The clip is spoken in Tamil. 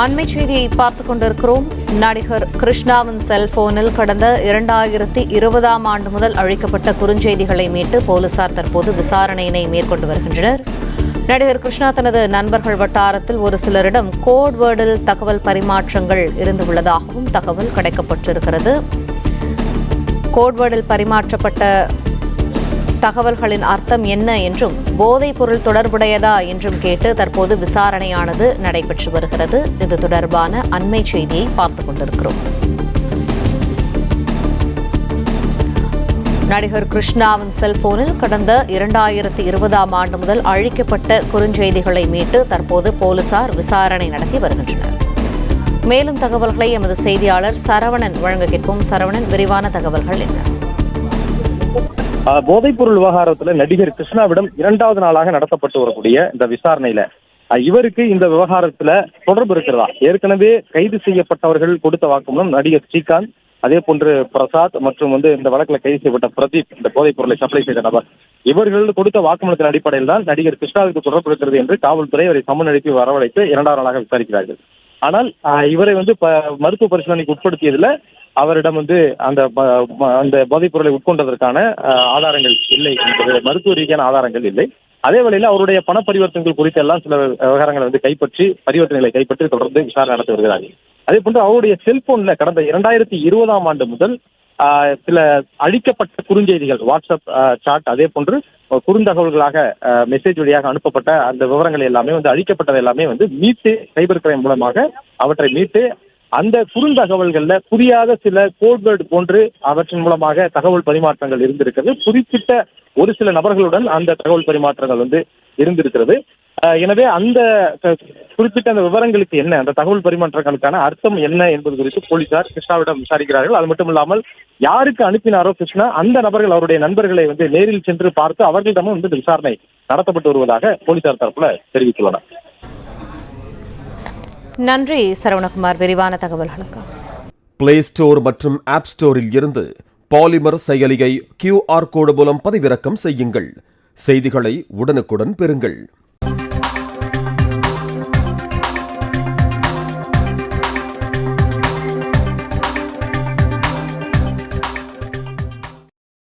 அண்மை செய்தியை பார்த்துக் கொண்டிருக்கிறோம். நடிகர் கிருஷ்ணாவின் செல்போனில் கடந்த 2020ஆம் ஆண்டு முதல் அழிக்கப்பட்ட குறுஞ்செய்திகளை மீட்டு போலீசார் தற்போது விசாரணையினை மேற்கொண்டு வருகின்றனர். நடிகர் கிருஷ்ணா தனது நண்பர்கள் வட்டாரத்தில் ஒரு சிலரிடம் கோட் வேர்டில் தகவல் பரிமாற்றங்கள் இருந்துள்ளதாகவும் தகவல் கிடைக்கப்பட்டிருக்கிறது. கோட் வேர்டில் பரிமாற்றப்பட்ட தகவல்களின் அர்த்தம் என்ன என்றும் போதைப் பொருள் தொடர்புடையதா என்றும் கேட்டு தற்போது விசாரணையானது நடைபெற்று வருகிறது. இது தொடர்பான அண்மை செய்தியை பார்த்துக் கொண்டிருக்கிறோம். நடிகர் கிருஷ்ணாவின் செல்போனில் கடந்த 2020ஆம் ஆண்டு முதல் அழிக்கப்பட்ட குறுஞ்செய்திகளை மீட்டு தற்போது போலீசார் விசாரணை நடத்தி வருகின்றனர். மேலும் தகவல்களை எமது செய்தியாளர் சரவணன் வழங்க கேட்போம். சரவணன், விரிவான தகவல்கள் என்ன? போதைப்பொருள் விவகாரத்துல நடிகர் கிருஷ்ணாவிடம் 2வது நாளாக நடத்தப்பட்டு வரக்கூடிய இந்த விசாரணையில இவருக்கு இந்த விவகாரத்துல தொடர்பு இருக்கிறதா? ஏற்கனவே கைது செய்யப்பட்டவர்கள் கொடுத்த வாக்குமூலம் நடிகர் ஸ்ரீகாந்த், அதே போன்று பிரசாத் மற்றும் இந்த வழக்கில் கைது செய்யப்பட்ட பிரதீப், இந்த போதைப் பொருளை சப்ளை செய்த நபர், இவர்கள் கொடுத்த வாக்குமூலத்தின் அடிப்படையில் தான் நடிகர் கிருஷ்ணாவுக்கு தொடர்பு இருக்கிறது என்று காவல்துறை இவரை சம்மன் அனுப்பி வரவழைத்து 2வது நாளாக விசாரிக்கிறார்கள். ஆனால் இவரை மருத்துவ பரிசோதனைக்கு உட்படுத்தியதுல அவரிடம் அந்த போதைப் பொருளை உட்கொண்டதற்கான ஆதாரங்கள் இல்லை என்பது, மருத்துவ ரீதியான ஆதாரங்கள் இல்லை. அதே வேளையில் அவருடைய பண பரிவர்த்தனைகள் குறித்த எல்லாம் சில விவகாரங்களை பரிவர்த்தனைகளை கைப்பற்றி தொடர்ந்து விசாரணை நடத்தி வருகிறார்கள். அதே போன்று அவருடைய செல்போன்ல கடந்த 2020ஆம் ஆண்டு முதல் சில அழிக்கப்பட்ட குறுஞ்செய்திகள், வாட்ஸ்அப் சாட், அதே போன்று குறுந்தகவல்களாக மெசேஜ் வழியாக அனுப்பப்பட்ட அந்த விவரங்கள் எல்லாமே அழிக்கப்பட்டது எல்லாமே மீட்டு சைபர் கிரைம் மூலமாக அவற்றை மீட்டு அந்த குறுந்தகவல்கள்ல புரியாத சில கோட்வேர்டு போன்று அவற்றின் மூலமாக தகவல் பரிமாற்றங்கள் இருந்திருக்கிறது. குறிப்பிட்ட ஒரு சில நபர்களுடன் அந்த தகவல் பரிமாற்றங்கள் இருந்திருக்கிறது. எனவே அந்த குறிப்பிட்ட அந்த விவரங்களுக்கு என்ன, அந்த தகவல் பரிமாற்றங்களுக்கான அர்த்தம் என்ன என்பது குறித்து போலீசார் கிருஷ்ணாவிடம் விசாரிக்கிறார்கள். அது மட்டும் இல்லாமல் யாருக்கு அனுப்பினாரோ கிருஷ்ணா, அந்த நபர்கள் அவருடைய நண்பர்களை நேரில் சென்று பார்த்து அவர்களிடமும் விசாரணை நடத்தப்பட்டு வருவதாக போலீசார் தரப்புல தெரிவித்துள்ளனர். நன்றி சரவணகுமார், விரிவான தகவல்களுக்கு. பிளே ஸ்டோர் மற்றும் ஆப் ஸ்டோரில் இருந்து பாலிமர் செயலியை QR கோடு மூலம் பதிவிறக்கம் செய்யுங்கள். செய்திகளை உடனுக்குடன் பெறுங்கள்.